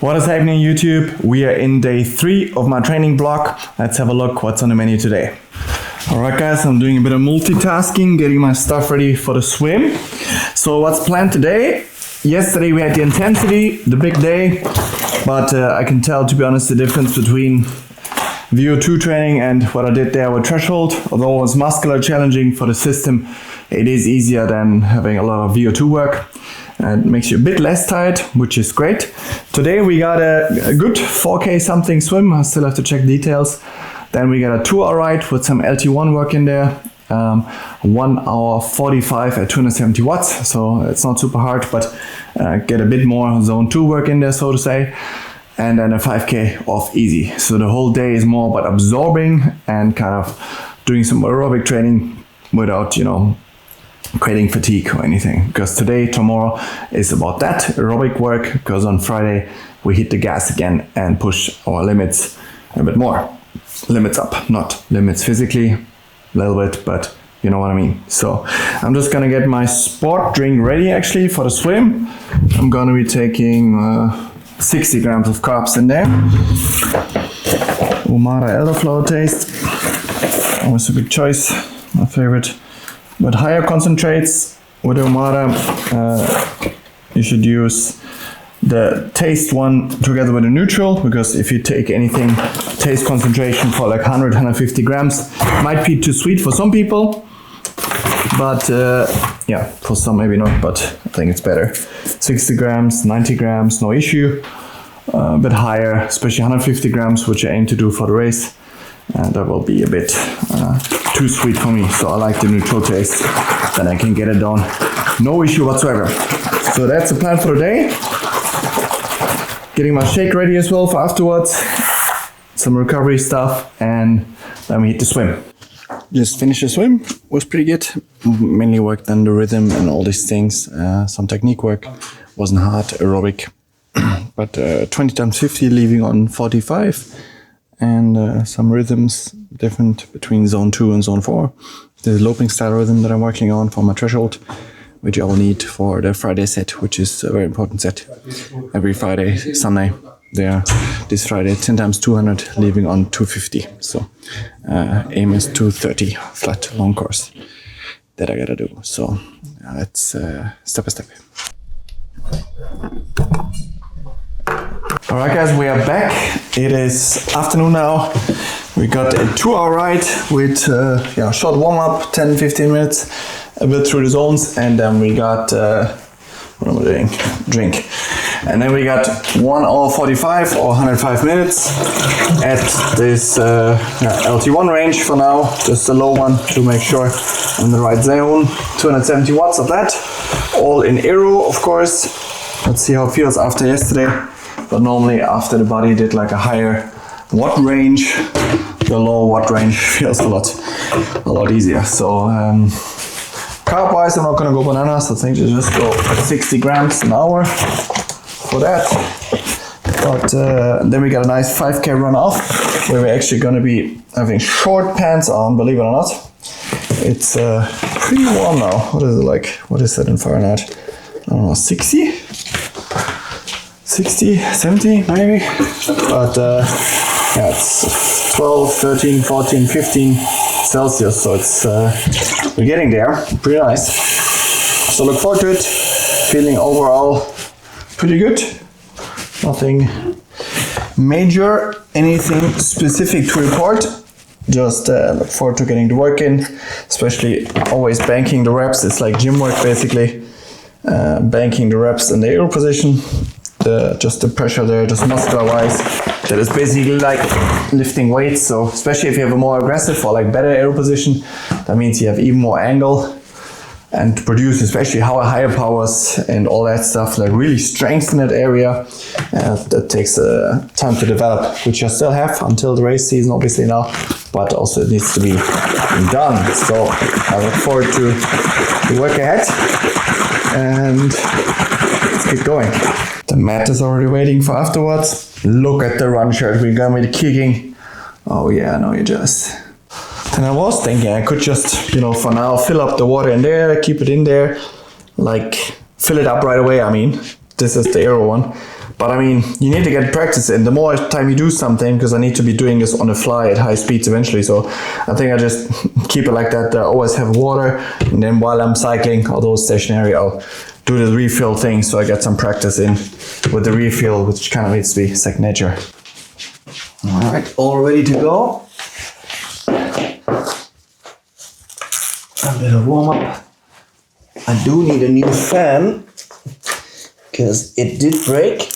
What is happening YouTube? We are in day 3 of my training block. Let's have a look what's on the menu today. Alright guys, I'm doing a bit of multitasking, getting my stuff ready for the swim. So what's planned today? Yesterday we had the intensity, the big day, but I can tell, to be honest, the difference between VO2 training and what I did there with threshold. Although it was muscular challenging for the system, it is easier than having a lot of VO2 work. And it makes you a bit less tired, which is great. Today we got a good 4K something swim. I still have to check details. Then we got a 2-hour ride with some LT1 work in there. 1 hour 45 at 270 watts. So it's not super hard, but get a bit more zone 2 work in there, so to say. And then a 5K off easy. So the whole day is more about absorbing and kind of doing some aerobic training without, creating fatigue or anything. Because today, tomorrow is about that aerobic work, because on Friday we hit the gas again and push our limits a bit more. Limits up, not limits physically, a little bit, but you know what I mean. So I'm just gonna get my sport drink ready actually for the swim. I'm gonna be taking 60 grams of carbs in there. Umara Elderflower taste, always a good choice, my favorite. But higher concentrates with Umara, you should use the taste one together with a neutral, because if you take anything taste concentration for like 100-150 grams, might be too sweet for some people, but yeah, for some maybe not, but I think it's better. 60 grams, 90 grams, no issue. A bit higher, especially 150 grams, which I aim to do for the race, and that will be a bit too sweet for me, so I like the neutral taste, then I can get it down, no issue whatsoever. So that's the plan for the day. Getting my shake ready as well for afterwards, some recovery stuff, and then we hit the swim. Just finished the swim, was pretty good. Mainly worked on the rhythm and all these things, some technique work, wasn't hard, aerobic, but 20 times 50 leaving on 45, and some rhythms different between zone 2 and zone 4. There's a loping style rhythm that I'm working on for my threshold, which I will need for the Friday set, which is a very important set. Every Friday, Sunday, there. This Friday, 10 times 200, leaving on 250. So aim is 230 flat long course that I gotta do. So let's step by step. Alright guys, we are back. It is afternoon now. We got a 2-hour ride with short warm-up, 10-15 minutes, a bit through the zones, and then we got what am I doing? Drink. And then we got 1 hour 45 or 105 minutes at this LT1 range for now, just a low one to make sure I'm in the right zone. 270 watts of that, all in aero, of course. Let's see how it feels after yesterday. But normally after the body did like a higher watt range, the low watt range feels a lot easier. So carb wise, I'm not gonna go bananas. I think you just go 60 grams an hour for that. But then we got a nice 5K run off, where we're actually gonna be having short pants on, believe it or not. It's pretty warm now. What is it like? What is that in Fahrenheit? I don't know, 60, 70 maybe, but yeah, it's 12, 13, 14, 15 Celsius, so it's we're getting there, pretty nice. So look forward to it, feeling overall pretty good, nothing major, anything specific to report, just look forward to getting the work in, especially always banking the reps. It's like gym work basically, banking the reps in the aero position. Just the pressure there, just muscular wise, that is basically like lifting weights. So especially if you have a more aggressive or like better aero position, that means you have even more angle, and to produce especially higher powers and all that stuff, like really strengthen that area, that takes time to develop, which I still have until the race season obviously now, but also it needs to be done. So I look forward to the work ahead, and let's keep going. The mat is already waiting for afterwards. Look at the run shirt, we're gonna be kicking. Oh yeah, I know you're jealous. And I was thinking I could just, for now, fill up the water in there, keep it in there, like fill it up right away. I mean, this is the aero one. But I mean, you need to get practice in. The more time you do something, because I need to be doing this on the fly at high speeds eventually. So I think I just keep it like that. I always have water, and then while I'm cycling, although stationary, I'll do the refill thing so I get some practice in with the refill, which kind of needs to be second nature. All right, all ready to go. A little warm up. I do need a new fan because it did break.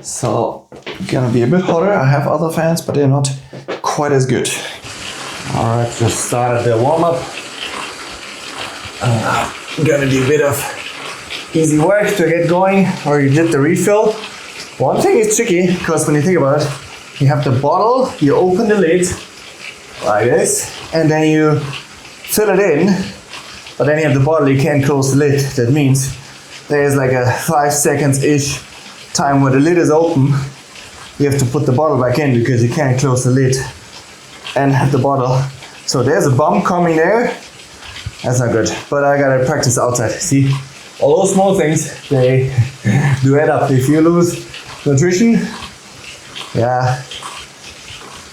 So gonna be a bit hotter. I have other fans, but they're not quite as good. All right, just started the warm up. Gonna do a bit of easy work to get going, or you did the refill. One thing is tricky, because when you think about it, you have the bottle, you open the lid like this, and then you fill it in, but then you have the bottle, you can't close the lid. That means there's like a 5 seconds-ish time where the lid is open. You have to put the bottle back in because you can't close the lid and have the bottle. So there's a bump coming there. That's not good, but I gotta practice outside. See, all those small things, they do add up. If you lose nutrition, yeah,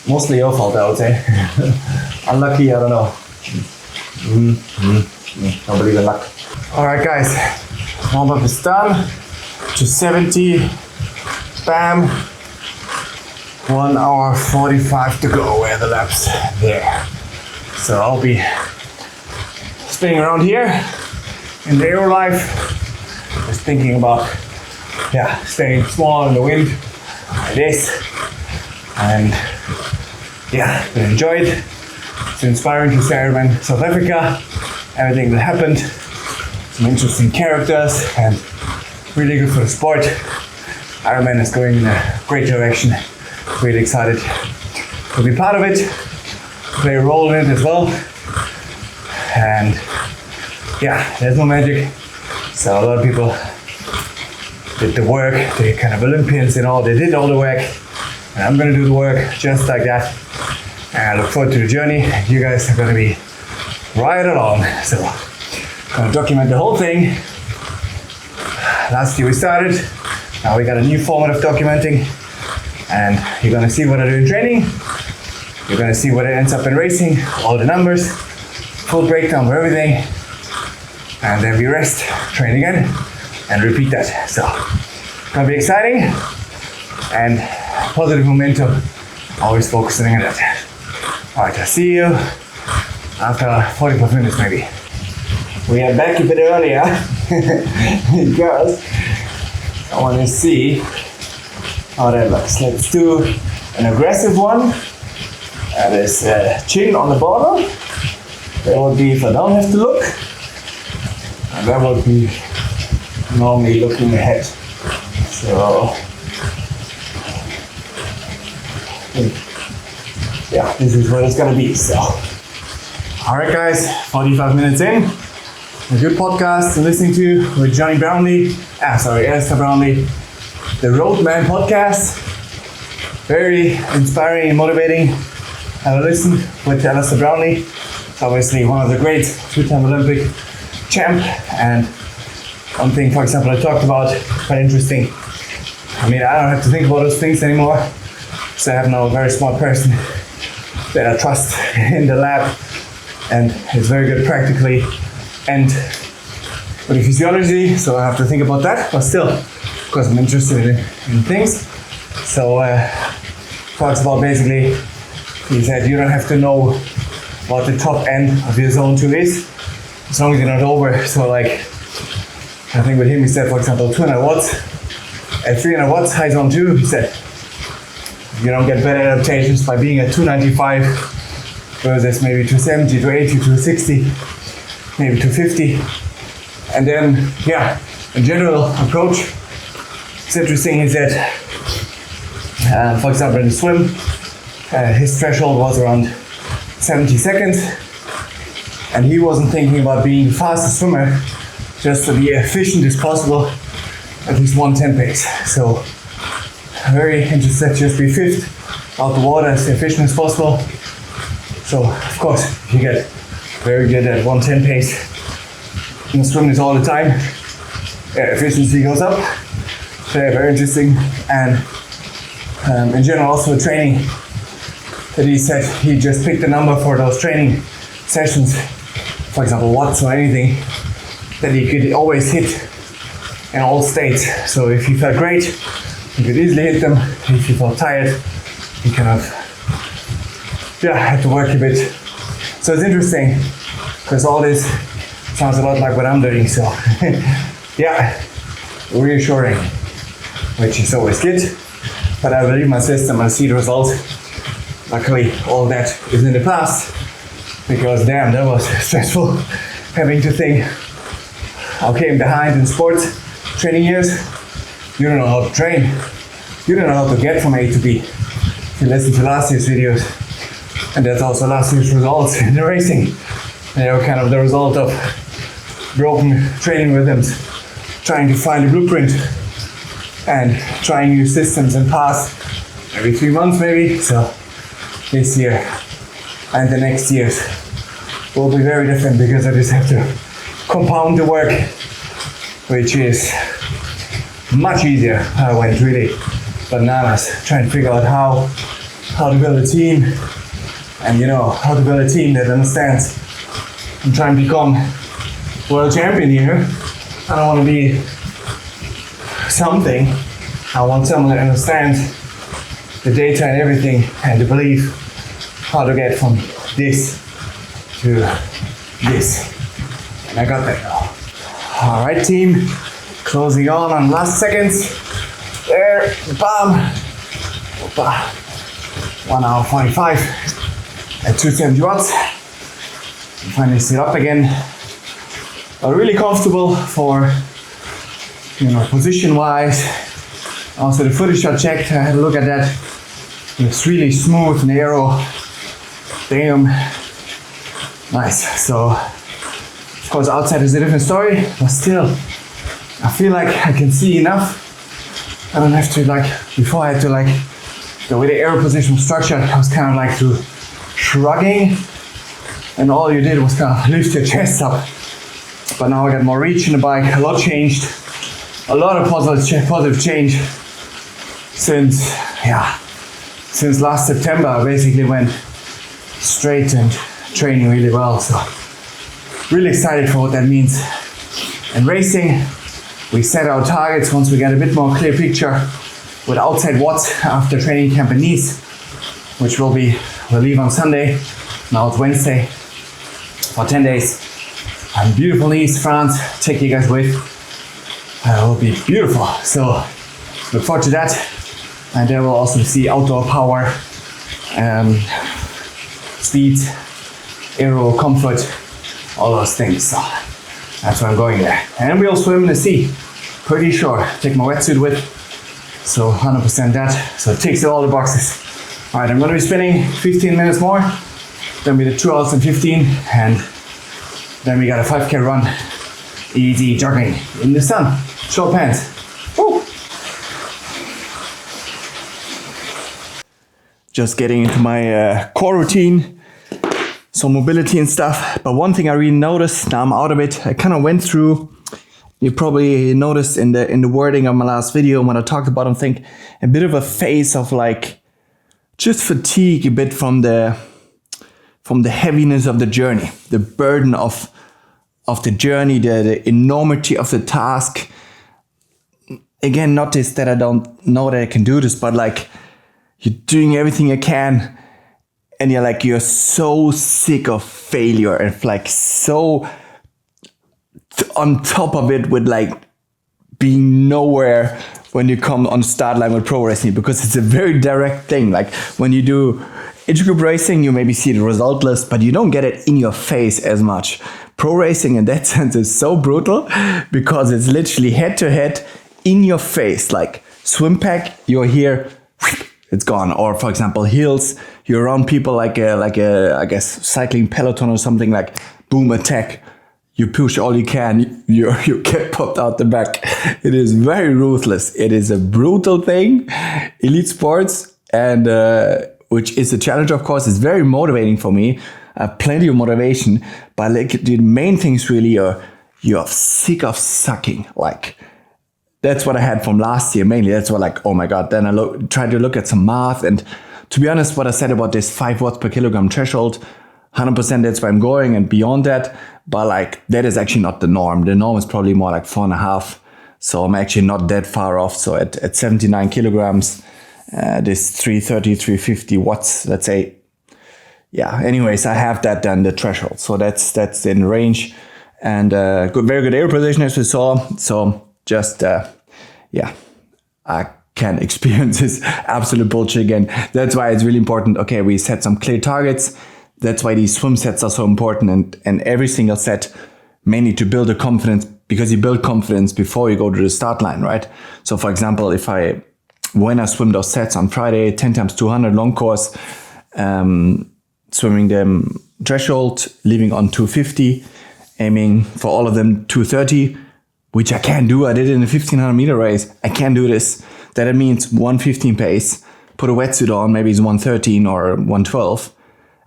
mostly your fault, I would say. Unlucky, I don't know. Don't believe in luck. All right, guys, warm up is done. To 70, bam. 1 hour 45 to go. Where the laps there. So I'll be spinning around here in the aero life, just thinking about staying small in the wind like this, and enjoy it. It's inspiring to see Ironman South Africa, everything that happened, some interesting characters, and really good for the sport. Ironman is going in a great direction. Really excited to be part of it, play a role in it as well. And there's no magic. So a lot of people did the work, the kind of Olympians and all, they did all the work. And I'm gonna do the work just like that. And I look forward to the journey. You guys are gonna be right along. So I'm gonna document the whole thing. Last year we started, now we got a new format of documenting. And you're gonna see what I do in training. You're gonna see what it ends up in racing, all the numbers, full breakdown of everything. And then we rest, train again, and repeat that. So, gonna be exciting and positive momentum, always focusing on that. All right, I'll see you after 45 minutes maybe. We are back a bit earlier because I want to see how that looks. Let's do an aggressive one. That is chin on the bottom. That would be if I don't have to look. And that would be normally looking ahead. So, this is what it's gonna be. So, all right, guys, 45 minutes in. A good podcast to listen to with Alistair Brownlee, the Roadman podcast. Very inspiring and motivating. Have a listen with Alistair Brownlee. It's obviously one of the great two-time Olympic champ. And one thing, for example, I talked about, quite interesting. I mean, I don't have to think about those things anymore. So I have now a very smart person that I trust in the lab, and it's very good practically and with the physiology, so I have to think about that, but still, of course, I'm interested in things. So talks about basically, he said you don't have to know what the top end of your zone 2 is, as long as you're not over. So like, I think with him he said, for example, 200 watts, at 300 watts high zone 2, he said, you don't get better adaptations by being at 295 versus maybe 270, 280, 260, maybe 250. And then, a general approach. It's interesting, he said, for example, in the swim, his threshold was around 70 seconds. And he wasn't thinking about being the fastest swimmer, just to be efficient as possible, at least 110 pace. So, very interested, just be fifth out the water as efficient as possible. So, of course, if you get very good at 110 pace, in swimming all the time, efficiency goes up. Very, very interesting. And in general, also training, that he said he just picked a number for those training sessions, for example, watts or anything, that he could always hit in all states. So if he felt great, he could easily hit them. If he felt tired, he kind of had to work a bit. So it's interesting because all this sounds a lot like what I'm doing. So reassuring, which is always good. But I believe my system and see the result. Luckily, all that is in the past, because damn, that was stressful having to think, okay, I'm behind in sports training years. You don't know how to train. You don't know how to get from A to B. If you listen to last year's videos, and that's also last year's results in the racing. They are kind of the result of broken training rhythms, trying to find a blueprint and trying new systems and paths every 3 months maybe. So this year and the next years will be very different, because I just have to compound the work, which is much easier. I went really bananas trying to figure out how to build a team, and how to build a team that understands I'm trying to become world champion here. I don't want to be something. I want someone that understands the data and everything, and to believe how to get from this to this. And I got that now. All right, team. Closing on last seconds. There, bam. Opa. 1 hour 45 at 270 watts. Finally sit up again. Really comfortable for, position-wise. Also the footage I checked, I had a look at that. It's really smooth and aero. Damn. Nice. So, of course, outside is a different story, but still, I feel like I can see enough. I don't have to before I had to the way the aero position was structured, I was kind of shrugging, and all you did was kind of lift your chest up. But now I got more reach in the bike, a lot changed, a lot of positive change since last September. I basically went straight and training really well, so really excited for what that means. And racing, we set our targets once we get a bit more clear picture with outside watts after training camp in Nice, which we'll leave on Sunday. Now it's Wednesday for 10 days. And beautiful Nice, France, take you guys with. It will be beautiful. So look forward to that. And there we'll also see outdoor power, speed, aero, comfort, all those things. So that's why I'm going there. And we'll swim in the sea, pretty sure. Take my wetsuit with, so 100% that. So it ticks all the boxes. All right, I'm gonna be spinning 15 minutes more. Then we did 2 hours and 15, and then we got a 5K run, easy jogging in the sun, short pants. Woo. Just getting into my core routine, some mobility and stuff. But one thing I really noticed, now I'm out of it, I kind of went through, you probably noticed in the wording of my last video when I talked about, I think, a bit of a phase of just fatigue a bit from the heaviness of the journey, the burden of the journey, the enormity of the task. Again, not this that I don't know that I can do this, but you're doing everything you can, and you're so sick of failure and so on top of it with being nowhere when you come on the start line with pro racing, because it's a very direct thing. When you do age group racing, you maybe see the result list, but you don't get it in your face as much. Pro racing in that sense is so brutal, because it's literally head to head in your face. Swim pack, you're here, it's gone. Or for example, hills, you're around people I guess cycling peloton or something, boom, attack. You push all you can, you get popped out the back. It is very ruthless. It is a brutal thing, elite sports, and which is a challenge, of course. It's very motivating for me. I have plenty of motivation, but the main thing is really you're sick of sucking. that's what I had from last year mainly. That's what like, oh my God. Then I tried to look at some math, and to be honest, what I said about this 5 watts per kilogram threshold, 100% that's where I'm going and beyond that. But like, that is actually not the norm. The norm is probably more like 4.5. So I'm actually not that far off. So at 79 kilograms, this 330, 350 watts, let's say. Yeah, anyways, I have that then, the threshold. So that's in range, and very good aero position as we saw. So just, I can experience this absolute bullshit again. That's why it's really important. Okay, we set some clear targets. That's why these swim sets are so important, and every single set, mainly to build a confidence, because you build confidence before you go to the start line, right? So for example, when I swim those sets on Friday, 10 times 200 long course, swimming them threshold, leaving on 250, aiming for all of them 230, which I can do. I did it in a 1500 meter race. I can do this. That means 115 pace, put a wetsuit on, maybe it's 113 or 112.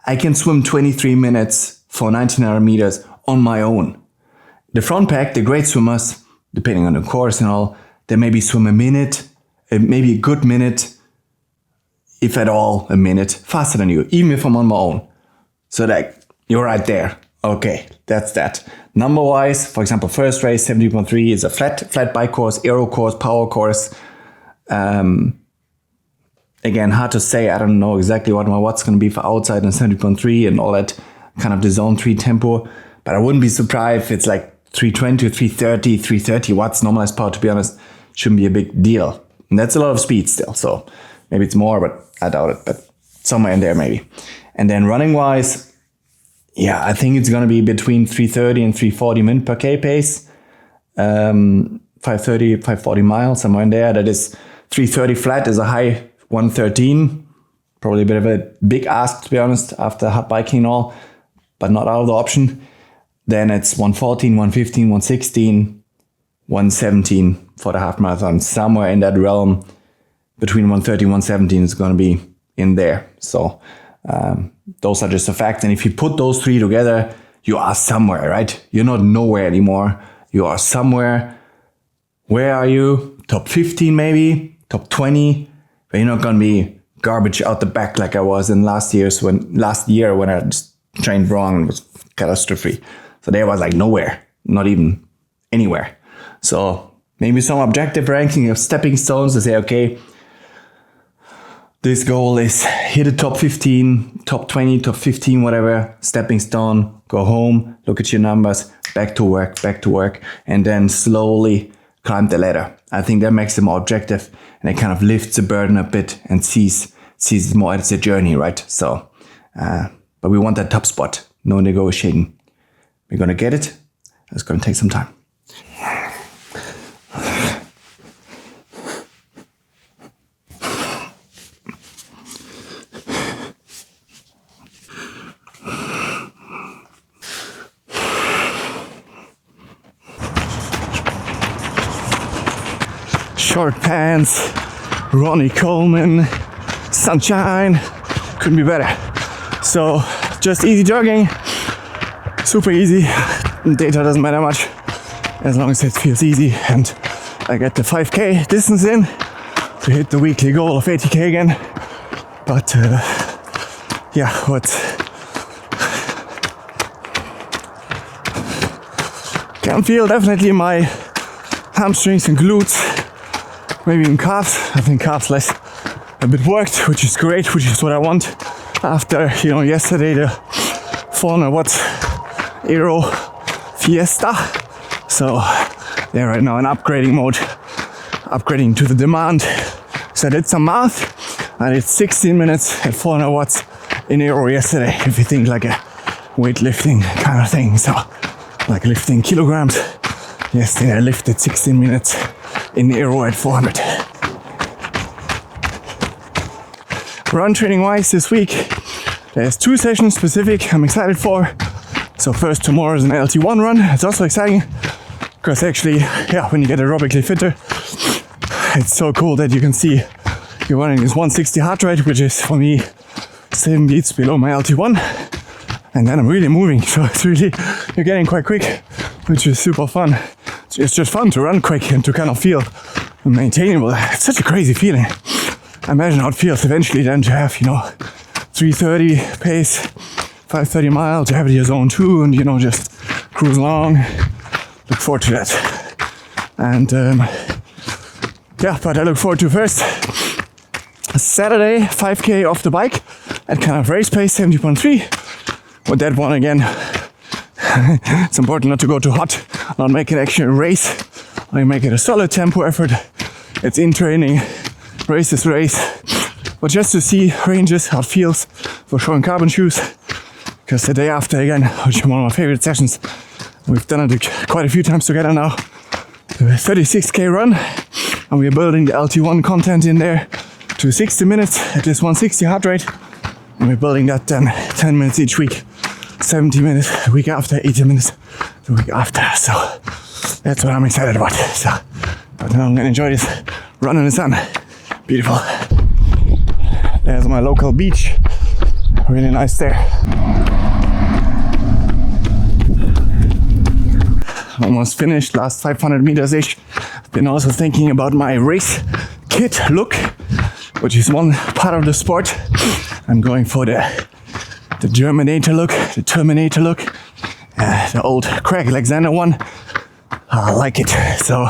I can swim 23 minutes for 1900 meters on my own. The front pack, the great swimmers, depending on the course and all, they maybe swim a minute, maybe a good minute, if at all a minute, faster than you, even if I'm on my own. So that you're right there. Okay, that's that. Number-wise, for example, first race, 70.3 is a flat bike course, aero course, power course. Again, hard to say. I don't know exactly what my watts going to be for outside and 70.3 and all that kind of the zone 3 tempo. But I wouldn't be surprised if it's like 320, 330, 330 watts normalized power. To be honest, shouldn't be a big deal. And that's a lot of speed still. So maybe it's more, but I doubt it. But somewhere in there maybe. And then running wise, yeah, I think it's going to be between 330 and 340 minute per K pace. 530, 540 miles, somewhere in there. That is 330 flat is a high 113. Probably a bit of a big ask, to be honest, after hard biking and all, but not out of the option. Then it's 114, 115, 116, 117 for the half marathon. Somewhere in that realm between 130 and 117 is going to be in there. So those are just the facts. And if you put those three together, you are somewhere, right? You're not nowhere anymore. You are somewhere. Where are you? Top 15 maybe? Top 20? But you're not going to be garbage out the back like I was in last year when I just trained wrong and was catastrophe. So there was like nowhere, not even anywhere. So maybe some objective ranking of stepping stones to say, okay, this goal is hit the top 15, top 20, top 15, whatever, stepping stone, go home, look at your numbers, back to work, and then slowly climb the ladder. I think that makes it more objective, and it kind of lifts the burden a bit and sees it more as a journey, right? So, but we want that top spot, no negotiating. We're going to get it. It's going to take some time. Short pants, Ronnie Coleman, sunshine, couldn't be better. So just easy jogging, super easy. Data doesn't matter much as long as it feels easy, and I get the 5k distance in to hit the weekly goal of 80k again. But can feel definitely my hamstrings and glutes. Maybe even calves. I think calves less a bit worked, which is great, which is what I want after, yesterday the 400 watts aero fiesta. So they're right now in upgrading mode, upgrading to the demand. So I did some math. I did 16 minutes at 400 watts in aero yesterday, if you think like a weightlifting kind of thing. So like lifting kilograms. Yesterday I lifted 16 minutes in aero at 400. Run training wise this week, there's 2 sessions specific I'm excited for. So first, tomorrow is an LT1 run. It's also exciting because actually, when you get aerobically fitter, it's so cool that you can see you're running this 160 heart rate, which is for me 7 beats below my LT1. And then I'm really moving, so it's really, you're getting quite quick, which is super fun. It's just fun to run quick and to kind of feel maintainable. It's such a crazy feeling. I imagine how it feels eventually then to have, 3:30 pace, 5:30 mile, to have your zone 2 and, just cruise along. Look forward to that. And but I look forward to first Saturday 5k off the bike at kind of race pace 70.3. With that one again, it's important not to go too hot, not make it actually a race. I make it a solid tempo effort. It's in training, race is race. But just to see ranges, how it feels for showing carbon shoes. Because the day after again, which is one of my favorite sessions, we've done it quite a few times together now. The 36k run, and we're building the LT1 content in there to 60 minutes at this 160 heart rate. And we're building that then 10 minutes each week, 70 minutes the week after, 80 minutes the week after. So that's what I'm excited about. So but now I'm gonna enjoy this run in the sun. Beautiful. There's my local beach. Really nice there. Almost finished, last 500 meters ish. I've been also thinking about my race kit look, which is one part of the sport. I'm going for the Germinator look, the Terminator look, the old Craig Alexander one. I like it. So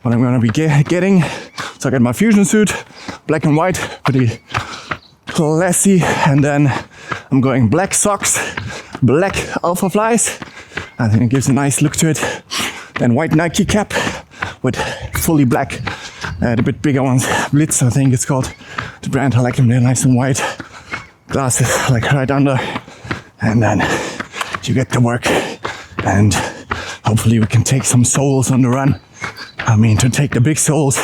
what I'm gonna be getting, so I got my fusion suit, black and white, pretty classy, and then I'm going black socks, black Alpha Flies. I think it gives a nice look to it. Then white Nike cap with fully black, the bit bigger ones, Blitz I think it's called, the brand. I like them, they're nice and white. Glasses like right under, and then you get to work, and hopefully we can take some soles on the run. I mean, to take the big soles,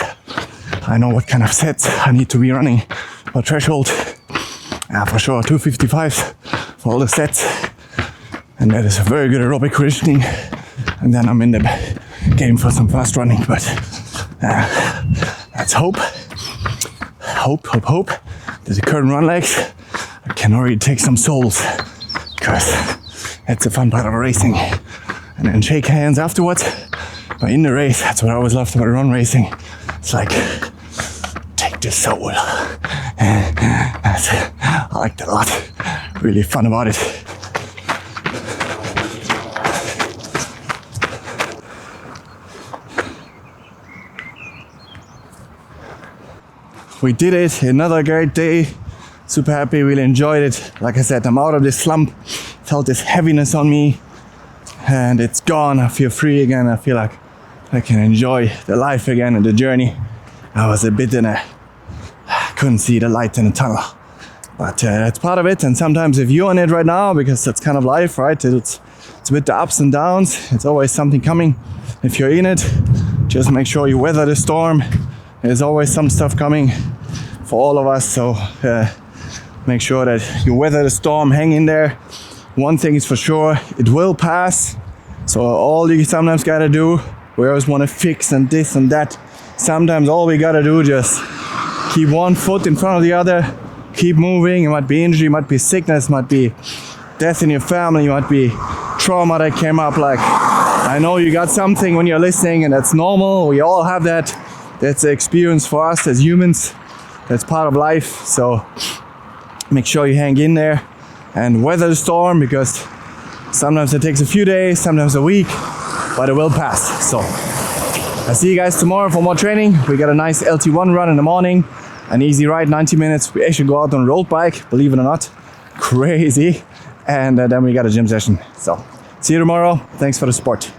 I know what kind of sets I need to be running for threshold. For sure 255s for all the sets, and that is a very good aerobic conditioning. And then I'm in the game for some fast running, but let's hope that the current run legs I can already take some soles, because that's a fun part of racing. And then shake hands afterwards. But in the race, that's what I always loved about run racing. It's like, take the soul. I like that a lot. Really fun about it. We did it, another great day. Super happy, really enjoyed it. Like I said, I'm out of this slump. Felt this heaviness on me, and it's gone. I feel free again. I feel like I can enjoy the life again and the journey. I was a bit couldn't see the light in the tunnel. But it's part of it, and sometimes if you're on it right now, because that's kind of life, right? It's a bit the ups and downs. It's always something coming. If you're in it, just make sure you weather the storm. There's always some stuff coming for all of us, so make sure that you weather the storm, hang in there. One thing is for sure, it will pass. So all you sometimes gotta do, we always wanna fix and this and that. Sometimes all we gotta do, just keep one foot in front of the other, keep moving. It might be injury, it might be sickness, it might be death in your family, it might be trauma that came up. Like, I know you got something when you're listening, and that's normal. We all have that. That's an experience for us as humans. That's part of life. So make sure you hang in there and weather the storm, because sometimes it takes a few days, sometimes a week, but it will pass. So I'll see you guys tomorrow for more training. We got a nice LT1 run in the morning, an easy ride, 90 minutes. We actually go out on a road bike, believe it or not. Crazy. And then we got a gym session. So see you tomorrow. Thanks for the support.